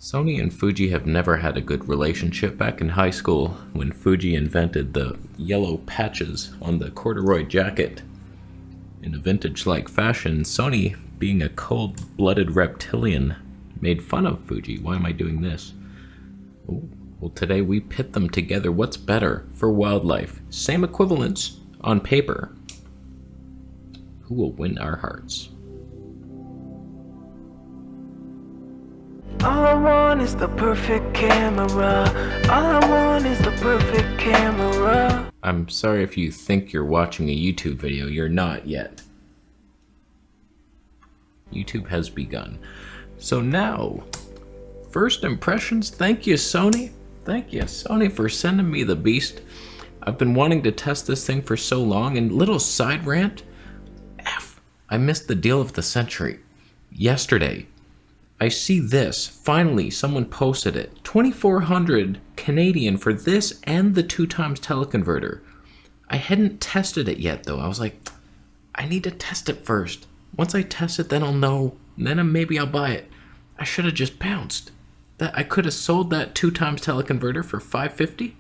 Sony and Fuji have never had a good relationship. Back in high school, when Fuji invented the yellow patches on the corduroy jacket in a vintage-like fashion, Sony, being a cold-blooded reptilian, made fun of Fuji. Why am I doing this? Ooh. Well, today we pit them together. What's better for wildlife? Same equivalence on paper. Who will win our hearts? All I want is the perfect camera. All I want is the perfect camera. I'm sorry if you think you're watching a YouTube video. You're not yet. YouTube has begun. So now, first impressions. Thank you, Sony. Thank you, Sony, for sending me the beast. I've been wanting to test this thing for so long. And little side rant. I missed the deal of the century. Yesterday, I see this. Finally, someone posted it. 2,400 Canadian for this and the 2x teleconverter. I hadn't tested it yet, though. I was like, I need to test it first. Once I test it, then I'll know. And then maybe I'll buy it. I should have just bounced. That I could have sold that 2x teleconverter for $550,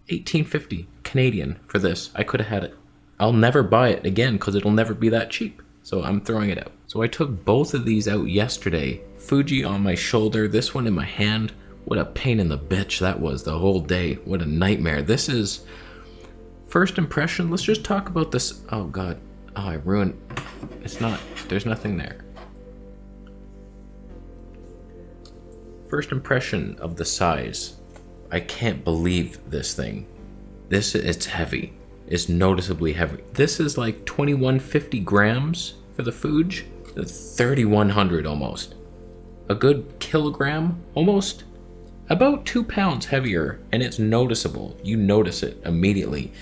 $1,850 Canadian for this. I could have had it. I'll never buy it again because it'll never be that cheap. So I'm throwing it out. So I took both of these out yesterday. Fuji on my shoulder, this one in my hand. What a pain in the bitch that was the whole day. What a nightmare. This is first impression. Let's just talk about this. Oh God. Oh, I ruined. It's not. There's nothing there. First impression of the size. I can't believe this thing. It's heavy. It's noticeably heavy. This is like 2,150 grams for the Fuji. 3,100 almost. A good kilogram, almost. About 2 pounds heavier, and it's noticeable. You notice it immediately.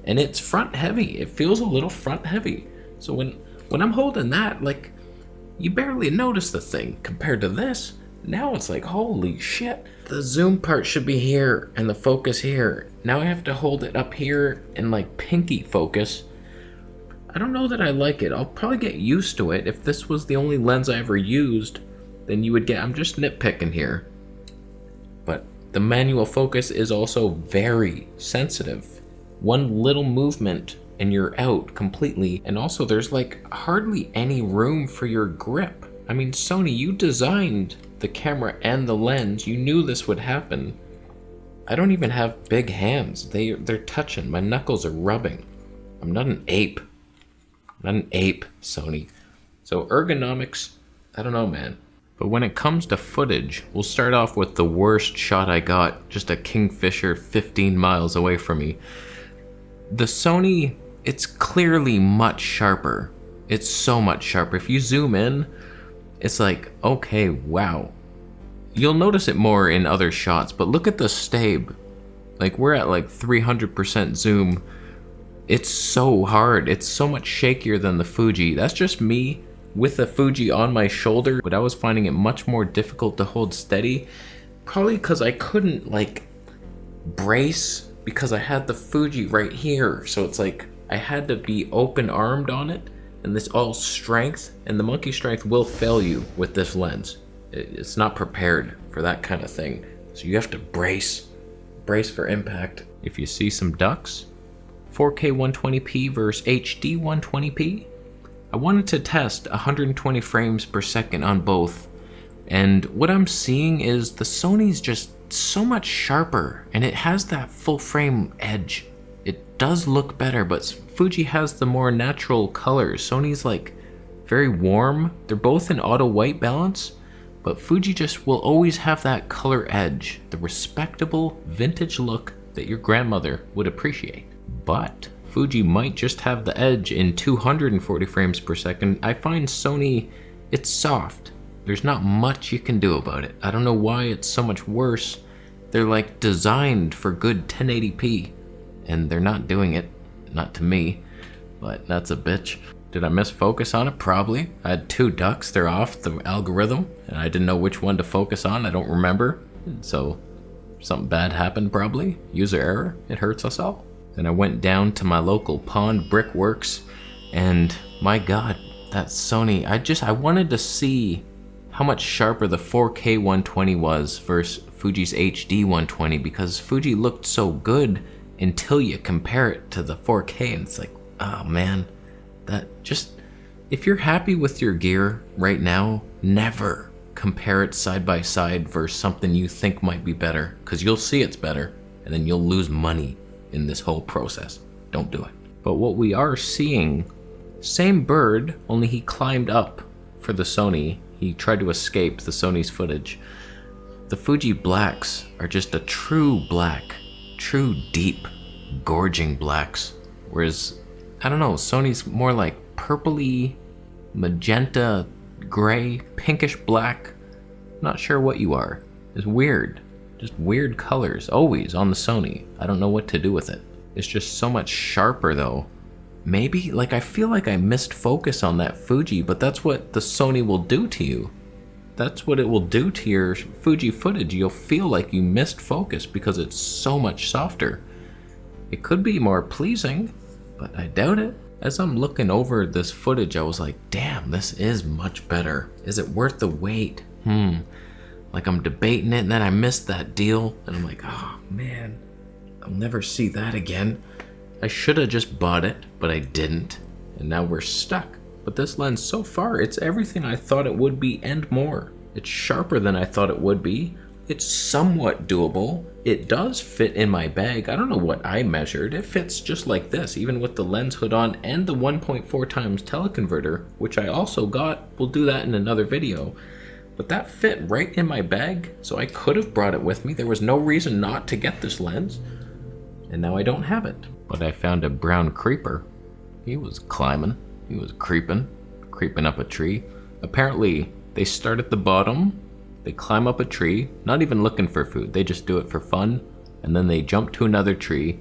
And it's front heavy. It feels a little front heavy. So when I'm holding that, like, you barely notice the thing compared to this. Now it's like, holy shit. The zoom part should be here and the focus here. Now I have to hold it up here in like pinky focus. I don't know that I like it. I'll probably get used to it. If this was the only lens I ever used, then you would get, I'm just nitpicking here. But the manual focus is also very sensitive. One little movement and you're out completely. And also there's like hardly any room for your grip. I mean, Sony, you designed the camera and the lens. You knew this would happen. I don't even have big hands. They're touching. My knuckles are rubbing. I'm not an ape. I'm not an ape, Sony. So ergonomics, I don't know, man. But when it comes to footage, we'll start off with the worst shot I got. Just a kingfisher 15 miles away from me. The Sony, it's clearly much sharper. It's so much sharper. If you zoom in, it's like, okay, wow. You'll notice it more in other shots, but look at the stab. Like, we're at like 300% zoom. It's so hard. It's so much shakier than the Fuji. That's just me with the Fuji on my shoulder, but I was finding it much more difficult to hold steady. Probably because I couldn't like brace because I had the Fuji right here. So it's like I had to be open-armed on it. And this all strength, and the monkey strength will fail you with this lens. It's not prepared for that kind of thing. So you have to brace for impact. If you see some ducks, 4K 120p versus HD 120p, I wanted to test 120 frames per second on both. And what I'm seeing is the Sony's just so much sharper, and it has that full frame edge. It does look better, but Fuji has the more natural colors. Sony's like very warm. They're both in auto white balance, but Fuji just will always have that color edge, the respectable vintage look that your grandmother would appreciate. But Fuji might just have the edge in 240 frames per second. I find Sony, it's soft. There's not much you can do about it. I don't know why it's so much worse. They're like designed for good 1080p. And they're not doing it, not to me, but that's a bitch. Did I miss focus on it? Probably. I had 2 ducks, they're off the algorithm, and I didn't know which one to focus on, I don't remember. So something bad happened probably, user error, it hurts us all. Then I went down to my local Pond Brickworks, and my God, that Sony, I wanted to see how much sharper the 4K 120 was versus Fuji's HD 120, because Fuji looked so good until you compare it to the 4K, and it's like, oh man, that just, if you're happy with your gear right now, never compare it side by side versus something you think might be better, because you'll see it's better and then you'll lose money in this whole process. Don't do it. But what we are seeing, same bird, only he climbed up for the Sony. He tried to escape the Sony's footage. The Fuji blacks are just a true black, true deep, gorging blacks. Whereas, I don't know, Sony's more like purpley, magenta, gray, pinkish black. Not sure what you are. It's weird. Just weird colors, always on the Sony. I don't know what to do with it. It's just so much sharper though. Maybe, like, I feel like I missed focus on that Fuji, but that's what the Sony will do to you. That's what it will do to your Fuji footage. You'll feel like you missed focus because it's so much softer. It could be more pleasing, but I doubt it. As I'm looking over this footage, I was like, damn, this is much better. Is it worth the wait? Like, I'm debating it, and then I missed that deal, and I'm like, oh man, I'll never see that again. I should have just bought it, but I didn't, and now we're stuck. But this lens, so far, it's everything I thought it would be and more. It's sharper than I thought it would be. It's somewhat doable. It does fit in my bag. I don't know what I measured. It fits just like this, even with the lens hood on and the 1.4 times teleconverter, which I also got. We'll do that in another video. But that fit right in my bag, so I could have brought it with me. There was no reason not to get this lens, and now I don't have it. But I found a brown creeper. He was climbing. He was creeping up a tree. Apparently, they start at the bottom, they climb up a tree, not even looking for food. They just do it for fun, and then they jump to another tree,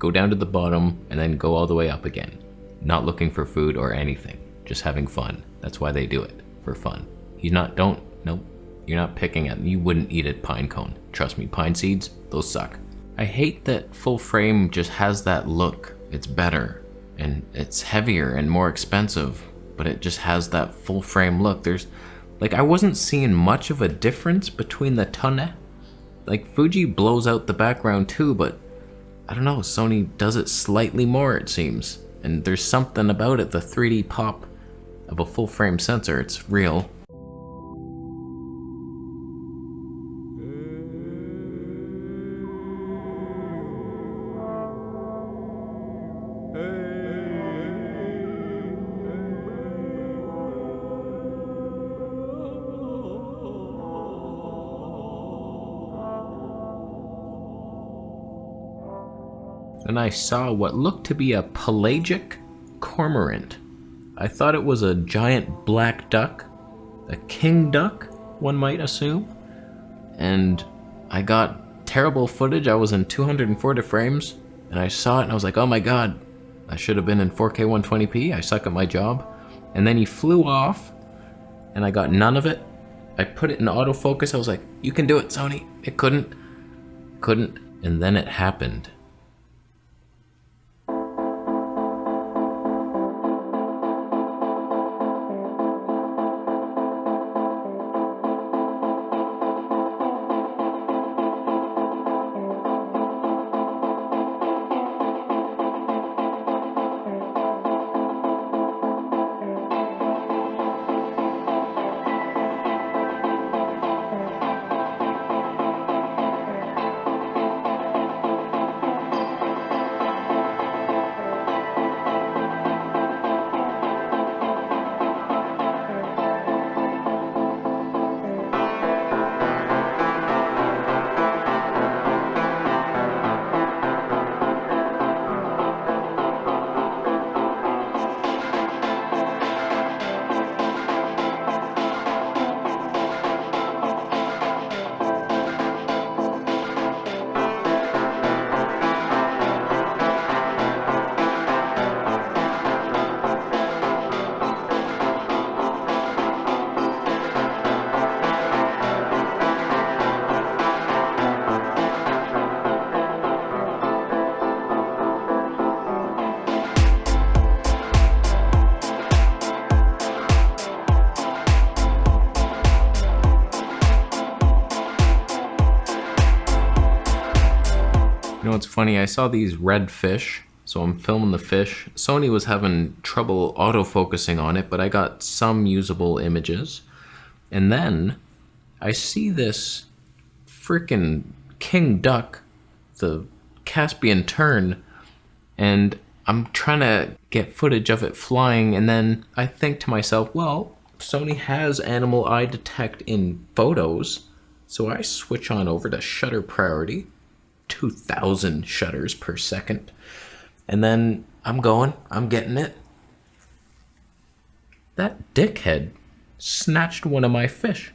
go down to the bottom, and then go all the way up again. Not looking for food or anything, just having fun. That's why they do it, for fun. Nope, you're not picking at, you wouldn't eat a pine cone. Trust me, pine seeds, those suck. I hate that full frame just has that look. It's better, and it's heavier and more expensive, but it just has that full frame look. There's, like, I wasn't seeing much of a difference between the tonne. Like, Fuji blows out the background too, but I don't know, Sony does it slightly more, it seems. And there's something about it, the 3D pop of a full frame sensor, it's real. And I saw what looked to be a pelagic cormorant. I thought it was a giant black duck, a king duck, one might assume. And I got terrible footage. I was in 240 frames, and I saw it and I was like, oh my god, I should have been in 4K 120p. I suck at my job. And then he flew off, and I got none of it. I put it in autofocus. I was like, you can do it, Sony. It couldn't. And then it happened. You know, it's funny, I saw these red fish, so I'm filming the fish. Sony was having trouble autofocusing on it, but I got some usable images. And then I see this freaking king duck, the Caspian tern, and I'm trying to get footage of it flying, and then I think to myself, well, Sony has animal eye detect in photos, so I switch on over to shutter priority, 2,000 shutters per second, and then I'm getting it. That dickhead snatched one of my fish.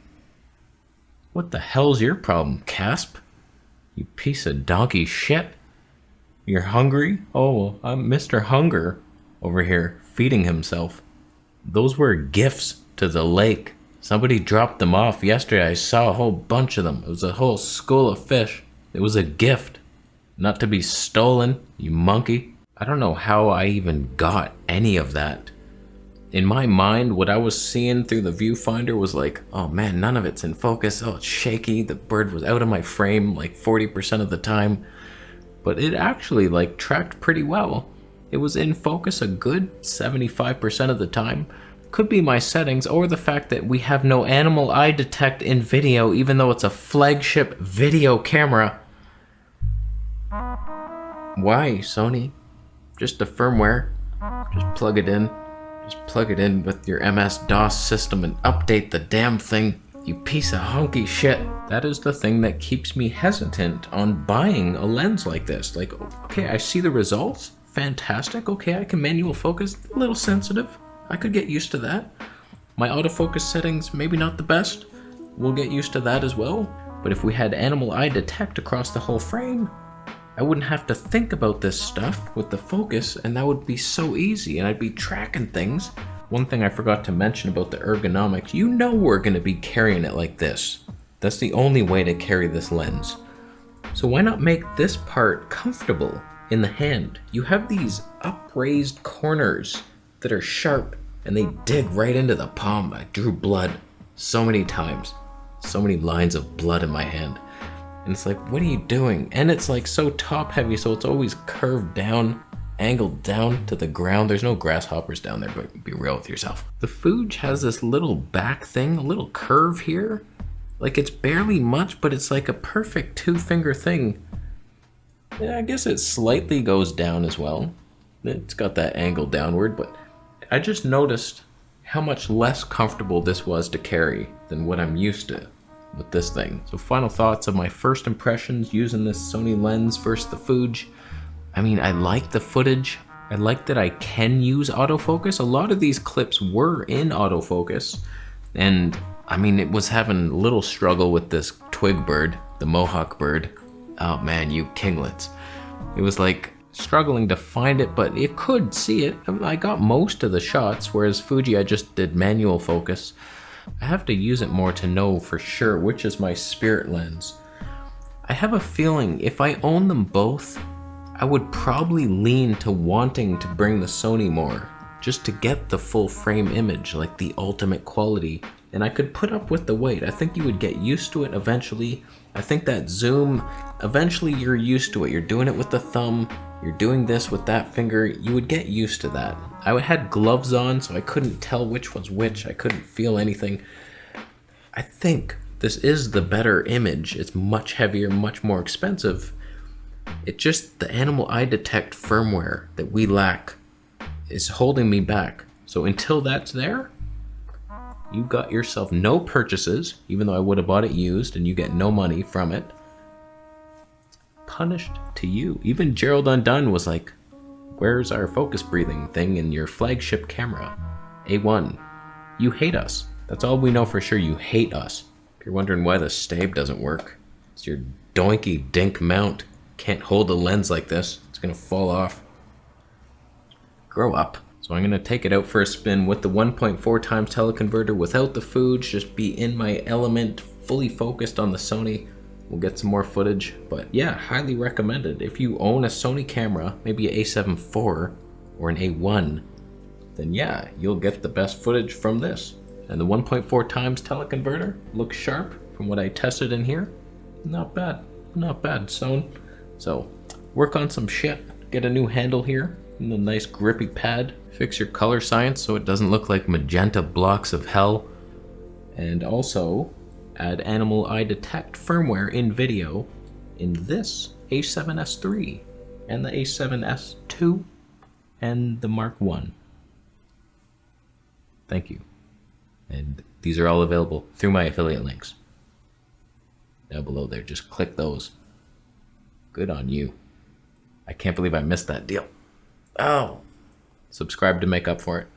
What the hell's your problem, Casp? You piece of donkey shit. You're hungry? Oh, I'm Mr. Hunger over here feeding himself. Those were gifts to the lake. Somebody dropped them off yesterday. I saw a whole bunch of them. It was a whole school of fish. It was a gift, not to be stolen, you monkey. I don't know how I even got any of that. In my mind, what I was seeing through the viewfinder was like, oh man, none of it's in focus. Oh, it's shaky. The bird was out of my frame like 40% of the time. But it actually like tracked pretty well. It was in focus a good 75% of the time. Could be my settings or the fact that we have no animal eye detect in video, even though it's a flagship video camera. Why, Sony? Just the firmware. Just plug it in. Just plug it in with your MS-DOS system and update the damn thing, you piece of hunky shit. That is the thing that keeps me hesitant on buying a lens like this. Like, okay, I see the results, fantastic. Okay, I can manual focus, a little sensitive. I could get used to that. My autofocus settings, maybe not the best. We'll get used to that as well. But if we had animal eye detect across the whole frame, I wouldn't have to think about this stuff with the focus, and that would be so easy, and I'd be tracking things. One thing I forgot to mention about the ergonomics, you know we're going to be carrying it like this. That's the only way to carry this lens. So why not make this part comfortable in the hand? You have these upraised corners that are sharp, and they dig right into the palm. I drew blood so many times. So many lines of blood in my hand. And it's like, what are you doing? And it's like so top heavy, so it's always curved down, angled down to the ground. There's no grasshoppers down there, but be real with yourself. The Fuji has this little back thing, a little curve here. Like it's barely much, but it's like a perfect two-finger thing. Yeah, I guess it slightly goes down as well. It's got that angle downward, but I just noticed how much less comfortable this was to carry than what I'm used to with this thing. So final thoughts of my first impressions using this Sony lens versus the Fuji. I mean, I like the footage. I like that I can use autofocus. A lot of these clips were in autofocus, and I mean, it was having a little struggle with this twig bird, the mohawk bird. Oh man, you kinglets. It was like struggling to find it, but it could see it. I got most of the shots, whereas Fuji I just did manual focus. I have to use it more to know for sure which is my spirit lens. I have a feeling if I own them both, I would probably lean to wanting to bring the Sony more, just to get the full frame image, like the ultimate quality. And I could put up with the wait. I think you would get used to it eventually. I think that zoom, eventually you're used to it. You're doing it with the thumb, you're doing this with that finger, you would get used to that. I had gloves on, so I couldn't tell which was which. I couldn't feel anything. I think this is the better image. It's much heavier, much more expensive. It just, the animal eye detect firmware that we lack is holding me back. So until that's there, you got yourself no purchases, even though I would have bought it used, and you get no money from it. Punished to you. Even Gerald Undone was like, where's our focus breathing thing in your flagship camera? A1, you hate us. That's all we know for sure, you hate us. If you're wondering why the Stabe doesn't work, it's your doinky dink mount. Can't hold a lens like this. It's gonna fall off. Grow up. So I'm gonna take it out for a spin with the 1.4 times teleconverter without the Fuji, just be in my element, fully focused on the Sony. We'll get some more footage, but yeah, highly recommended. If you own a Sony camera, maybe an A7 IV or an A1, then yeah, you'll get the best footage from this. And the 1.4 times teleconverter looks sharp from what I tested in here. Not bad, not bad, Sony. So work on some shit. Get a new handle here and a nice grippy pad. Fix your color science so it doesn't look like magenta blocks of hell. And also add animal eye detect firmware in video in this A7S III and the A7S II and the Mark I. Thank you. And these are all available through my affiliate links. Down below there, just click those. Good on you. I can't believe I missed that deal. Oh. Subscribe to make up for it.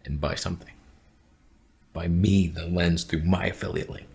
And buy something. Buy me the lens through my affiliate link.